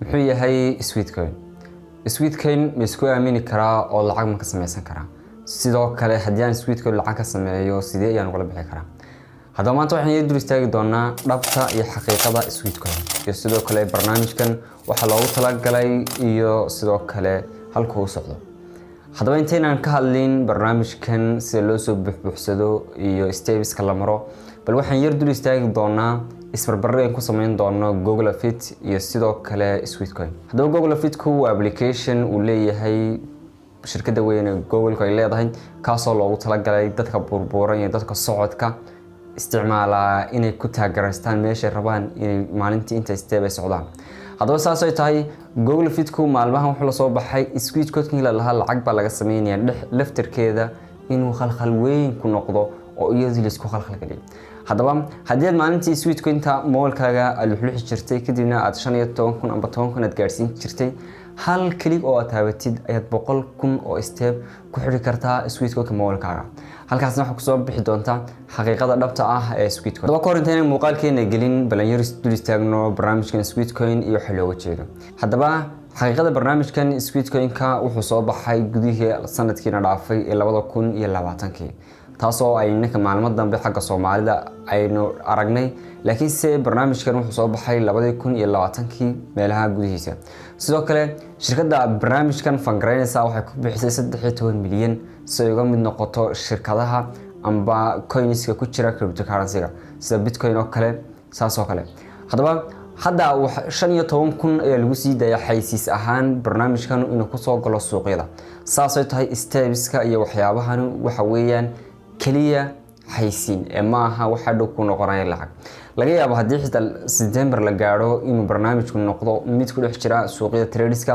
muxuu yahay Sweetcoin? Sweetcoin ma isku aamini karaa oo lacag ma ka samaysan karaa? Sidoo kale haddii aan Sweetcoin lacag ka sameeyo sidee ayaan uga bixi karaa? Haddaba maanta waxaan dul istaagi doonaa dhabta iyo xaqiiqada Sweetcoin iyo sidoo kale barnaamijkan waxa loogu talagalay iyo sidoo kale halka uu socdo. haddaba intaynaan ka hadlin barnaamijkan sida loo soo buuxbuuxsado iyo steps la maro bal waxaan yar dul istaagi doonaa isbarbareen ku sameyn doono Google Fit iyo sidoo kale Sweetcoin. haddaba Google Fit waa application uu leeyahay shirkadda weyn ee Google ay leedahay kaasoo loogu talagalay dadka burburan iyo dadka socodka isticmaala inay ku taageeraan meesha rabaan inay maalintii inta step ay socdaan. haddaba saas ay tahay Google Fit maalmahan wuxuu la soo baxay Sweetcoin la lahaa lacag baa laga sameeyaa laftirkeeda inuu khalkhal weyn ku noqdo oo iyadoo la isku khalkhal galiyo. haddaba haddii aad maalintii Sweetcoin-ta moolkaaga aad luxluxi jirtay kadibna aad 15,000 amba 10,000 aad gaarsiin jirtay hal click oo aad taabatid ayaad 100,000 oo step ku xiri kartaa Sweetcoin moolkaaga. halkaasna waxa ku soo bixi doonta xaqiiqada dhabta ah ee Sweetcoin. haddaba ka hor intaanay muuqaalkeena gelin balan dul istaagno barnaamijkan Sweetcoin iyo waxa looga jeedo. haddaba xaqiiqada barnaamijkan Sweetcoin-ka wuxuu soo baxay gudihii sanadkiina dhaafay ee 2020 taasoo ay ninka maalmo dambe xagga Soomaalida aynu aragnay laakiin se barnaamijkan wuxuu soo baxay 2020 meelaha gudihiisa. sidoo kale shirkadda barnaamijkan fundraiser waxay ku bixisay 13 milyan si ay uga mid noqoto shirkadaha amba coinska ku jira cryptocurrency-ga sida Bitcoin oo kale saas oo kale. haddaba hadda 15,000 ayaa lagu sii daayay xaysiis ahaan barnaamijkan inuu ku soo galo suuqyada. saas ay tahay stepska iyo waxyaabahan waxa weeyaan kaliya xaysiin ma aha waxa dhow ku noqonaya lacag. laga yaabo haddii xitaa September la gaaro inuu barnaamijku noqdo mid ku dhex jira suuqyada traderska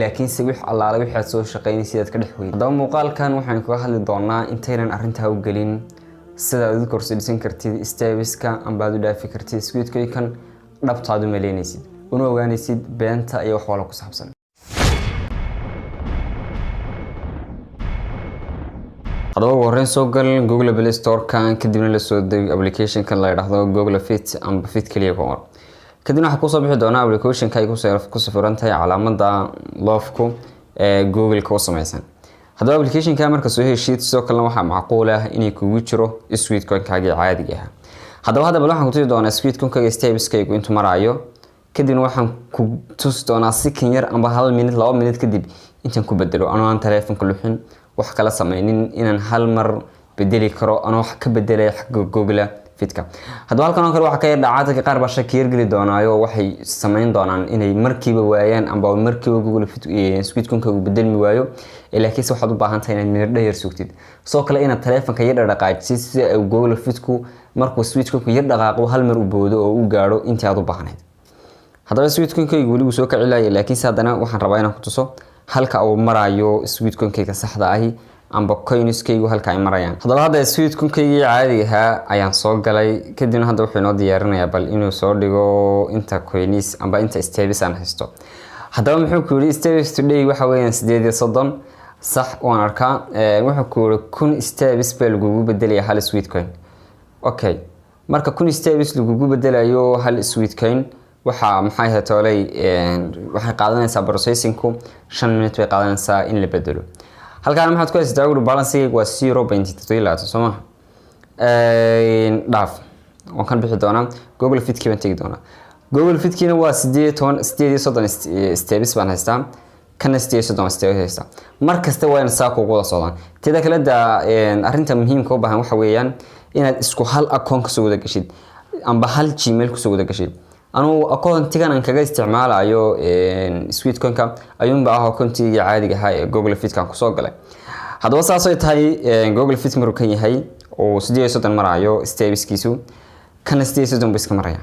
laakiin si wix allaale wixii aad soo shaqeynaysid aad ka dhex weyn. haddaba muuqaalkan waxaan kaga hadli doonaa intaynan arrintaa u gelin sida aad u korsiisan kartid stepska amba aad u dhaafi kartid Sweetcoin-kan dhabtaadu maleynaysid una ogaanaysid beenta iyo wax wala ku saabsan. haddaba wareen soo gal Google Play Store-kan kadibna la soo deg application-kan la yiraahdo Google Fit amba Fit kaliya ku qor. kadibna waxa ku soo bixi doona application-ka ay ku safaran tahay calaamada love-ku ee Google-ka oo samaysan. haddaba application-ka marka soo heshid sidoo kale waxa macquul ah inay kugu jiro Sweetcoin-kaaga caadiga ah. haddaba waxaan ku tusi doonaa Sweetcoin-kaaga steps-kaygu intuu marayo kadibna waxaan ku tusi doonaa si kan yar amba 1 minute 2 minute kadib intaan ku bedelo anoo aan telefoonka luxin wax kala sameeynin inaan hal mar bedeli karo anoo wax ka bedelay xagga Google Fit-ka. haddaba halkan oo kale waxa ka dhacay qaar baa shaki yar gali doonaayo waxay sameyn doonaan inay markiiba waayaan amba markiiba Google Fit Sweetcoin-kaagu bedelmi waayo laakiin waxaad u baahan tahay inaad minir dheer sugtid. sidoo kale inaad telefoonka yar dhaqaajisid si ay Google Fit-ku markuu Sweetcoin-ku yar dhaqaaqo hal mar u boodo oo u gaaro intii aad u baahnayd. haddaba Sweetcoin-kaygu wali soo ka cilaayay laakiin haddana waxaan rabaa inaan ku tuso halka uu marayo Sweetcoin-kayga saxda ah amba coinskaygu halka ay marayaan. haddaba hadda Sweetcoin-kayga caadiga ah ayaan soo galay kadibna hadda wuxuu inoo diyaarinayaa bal inuu soo dhigo inta coins amba inta steps aan haysto. haddaba muxuu ku yiri steps today waxa weeyaan 830 sax waan arkaa wuxuu ku yiri 1000 steps baa lagu bedelayaa hal Sweetcoin. okay marka 1000 steps lagu bedelayo hal Sweetcoin waxa maxay tahay waxay qaadanaysaa processing-ku 5 minutes way qaadanaysaa in la bedelo. halkaan maxaad ku haysataa ugu balance-iga waa 0.3 Soomaa dhaaf waan kan bixi doonaa Google Fit-ki baan tagi doonaa. Google Fit-kina waa 830 steps baan haystaa kana 830 steps haystaa markasta waa in saa kugu wada socdaan. teeda kale arrinta muhiimka u baahan waxa weeyaan inaad isku hal account ka soo wada gashid amba hal Gmail ku soo wada gashid. anuu account-igan aan kaga isticmaalayo Sweetcoin-ka ayuunba ah account-iga caadiga ah ee Google Fit-ka ku soo galay. haddaba saas ay tahay Google Fit maruu kan yahay oo 830 marayo stepskiisu kana 830 bas ka maraya.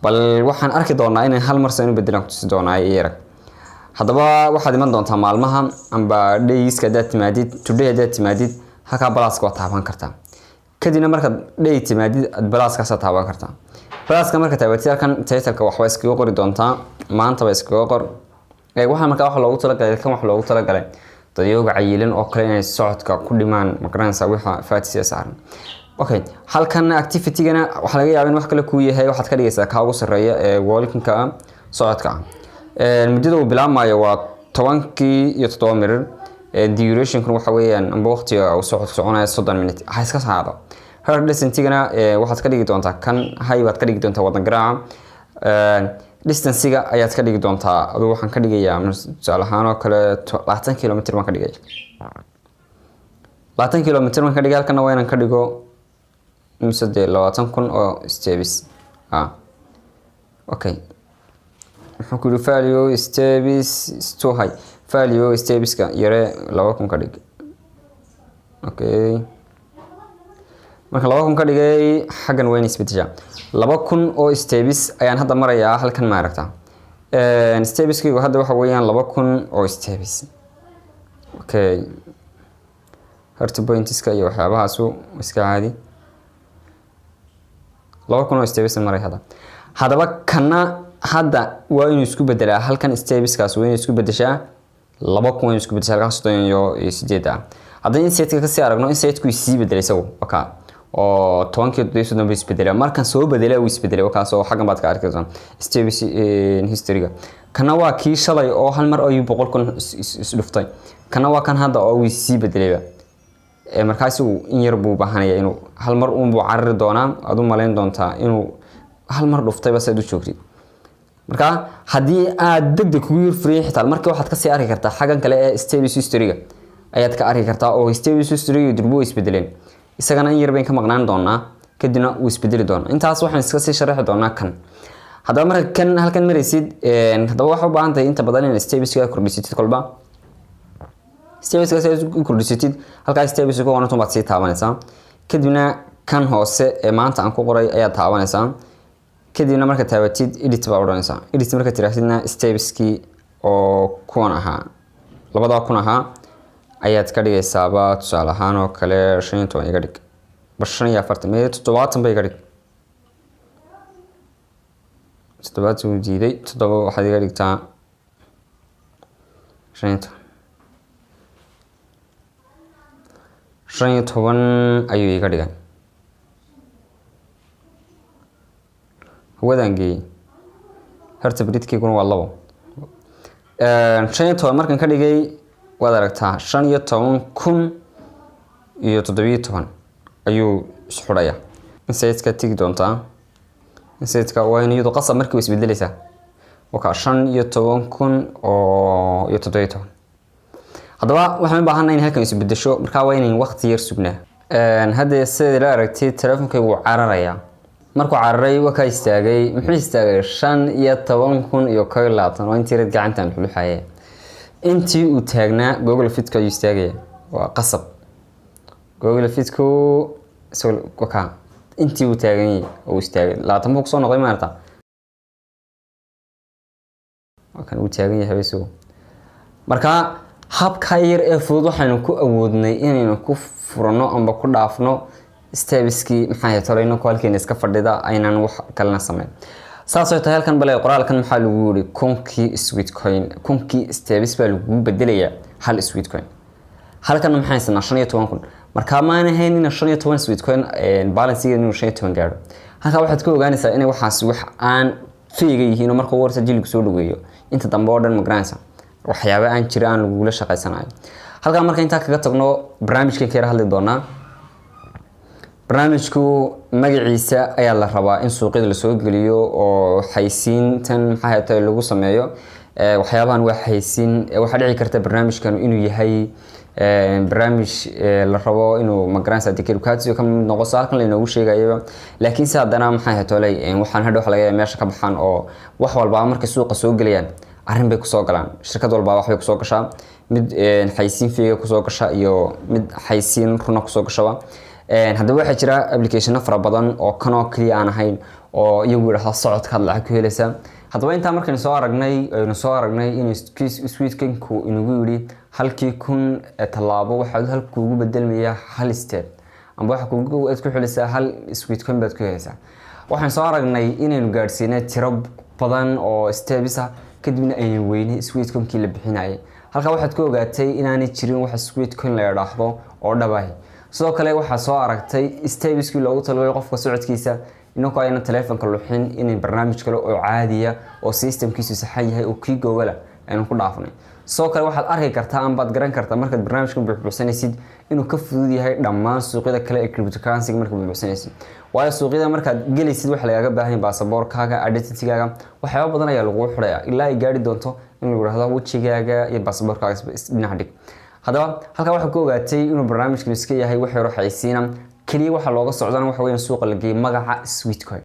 bal waxaan arki doonaa inaan hal mar soo bedelan ku tusi doonaa yeerag. haddaba waxaad iman doontaa maalmaha amba days-ka dad timaadid today dad timaadid halka balaaska waa taaban kartaa. kadibna marka day timaadid balaaska sa taaban kartaa. balaaska marka taabatid halkan title-ka waxba iskaga qori doontaa maanta ba iskaga qor waxaan markaa wax loogu talagalay kan wax loogu talagalay dadyoga cayilan oo kale inay socodka ku dhimaan magaranaysa waxa faatisiya saaran. okay halkan activity-gana waxa laga yaabaa in wax kale ku yahay waxaad ka dhigaysaa ka ugu sareeya ee walking-ka socodka. muddada uu bilaabmayo waa 17 mirir duration waxa weeyaan amba waqtiga uu soconayo 30 minute ha iska saacado heart density-gana waxaad ka dhigi doontaa kan high baad ka dhigi doontaa wadan garaaca distance-ga ayaad ka dhigi doontaa aduu waxaan ka dhigayaa tusaale ahaan oo kale 20 km baan ka dhigay 20 km baan ka dhigay halkana waa inaan ka dhigo 20,000 oo steps okay wuxuu ku value steps is too high value steps-ka yare 2,000 ka dhig okay marka 2,000 ka dhigay xagan weyn isbedesha 2,000 oo steps ayaan hadda marayaa halkan ma aragtaa steps-kiigu hadda waxa weeyaan 2,000 oo steps okay heart points-ka iyo waxyaabahaas iska caadi 2,000 oo steps maray hadaba kana hadda waa inuu isku bedelaa halkan steps-kaas waa inuu isku bedeshaa 2,000 waa isku bedeshaa halkan 38 hadda insight-ka ka sii aragno insight-ku isii bedelay isagu waka oo 10 isbedelay markan soo bedelay uu isbedelay wakaas oo xagan baad ka arki doontaa steps history-ga kana waa kii shalay oo hal mar ayuu 100,000 is dhuftay kana waa kan hadda oo uu isii bedelay markaas uu in yar buu baahanaya inuu hal mar buu carari doonaa aad u maleyn doontaa inuu hal mar dhuftay bas aad u joogtid marka hadii aad degdeg kugu yar free xitaa markii waxaad ka sii arki kartaa xagan kale ee steps history-ga ayaad ka arki kartaa oo steps history-ga durbo isbedeleen isagana in yar baan ka maqnaan doonaa kadibna uu isbedeli doonaa intaas waxaan iska sii sharaxi doonaa kan hadaba marka kan halkan maraysid hadaba waxa u baahan tahay inta badan in steps-ka kordhisatid kolba steps-ka u kordhisatid halka steps-ka waa inta baad sii taabanaysaa kadibna kan hoose ee maanta aan ku qoray ayaa taabanaysaa kadibna marka taabatid edit baa oranaysaa edit marka tiraahdina steps-ki oo kuwan ahaa labada kun ahaa ayaad ka dhigaysaa ba tusaale ahaan oo kale 15 iga dhig 45 bay iga dhig 7 uu diiday 7 waxaad iga dhigtaa 15 ayuu iga dhigay wadaangii heart rate-kiiguna waa 2 15 markan ka dhigay waad aragtaa 15,017 ayuu isxudhaya insight-ka tigi doontaa insight-ka waa in iyadu qasab markii isbedelaysaa waka 15,017 hadaba waxaan u baahanahay in halkan isbedesho marka waa inaan waqti yar sugnaa hadda sida la aragtay telefonkaygu wuu cararayaa markuu cararay waa ka istaagay muxuu istaagay 15,020 waa intii gacantan xuluxayay intii uu taagnaa Google Fit-ka ayuu istaagay waa qasab Google Fit-ku soo waka intii uu taagan uu istaagay 20 buu soo noqday maarta wakan uu taagan yahay soo marka habka yar ee fudud waxaanu ku awoodnay inaynu ku furano amba ku dhaafno steps-ki maxay talayno halkeen iska fadhida aynaan wax kala sameyn saasoo tahay halkan balay qoraalkan maxaa lagu yiri kunki sweet coin kunki steps baa lagu bedelayaa hal sweet coin halkan maxay haysanaa 15,000 marka ma ahayn in 15 sweet coin balance-iga inuu 15 gaaro halka waxaad ku ogaanaysaa in waxaas wax aan fiiga yihiin marka warta jilku soo dhaweeyo inta dambe oo dhan magaraansa waxyaabo aan jiraan lagu la shaqeysanayo halka marka inta kaga tagno barnaamijka ka hadli doonaa barnaamijku magaciisa ayaa la rabaa in suuqyada la soo geliyo oo xaysiintan maxay tahay lagu sameeyo waxyaabahan waa xaysiin waxa dhici karta barnaamijkan inuu yahay barnaamij la rabo inuu magaraansa tikirkaadsiyo ka mid noqo halkan la inoogu sheegayo laakiin si haddana maxay tahay waxaan hadhow wax laga yaabaa meesha ka baxan oo wax walba markay suuqa soo galayaan arrin bay ku soo galaan shirkad walba wax bay ku soo gashaa mid xaysiin fiiga ku soo gasha iyo mid xaysiin runa ku soo gashaba haddaba waxaa jira application fara badan oo kanoo kaliya aan ahayn oo iyagu yiraahdo socodka lacag ku helaysa haddaba inta markaan soo aragnay in Sweetcoin-ku inagu yiri halkii kun talaabo waxaad halku ugu bedelmaya hal step amba waxa kugu aad ku xulisa hal Sweetcoin baad ku helaysaa waxaan soo aragnay inaynu gaarsiinay tiro badan oo steps ah kadibna ay weynay Sweetcoin-kii la bixinayay halka waxaad ku ogaatay inaanay jirin wax Sweetcoin la yiraahdo oo dhabahay sidoo kale waxa soo aragtay steps-kii loogu talagalay qofka socodkiisa inuu ayna telefoonka luxin in barnaamij kale oo caadiya oo systemkiisu saxan yahay oo kii Google aynu ku dhaafnay soo kale waxaad arki kartaa ama baad garan kartaa markaad barnaamijkan buuxbuuxsanaysid inuu ka fudud yahay dhammaan suuqyada kale ee cryptocurrency markaad buuxbuuxsanaysid waayo suuqyada markaad gelaysid waxa lagaaga baahan yahay baasaboorkaaga identity-gaaga waxyaabo badan ayaa lagu xidhayaa ilaa ay gaari doonto in lagu raahdo wajigaaga iyo baasaboorkaaga dhinac dhig hadaba halka waxa ku ogaatay inuu barnaamijkan iska yahay wax yar oo xaysiina kaliya waxa looga socdaan waxa weeyaan suuqa la geeyay magaca Sweetcoin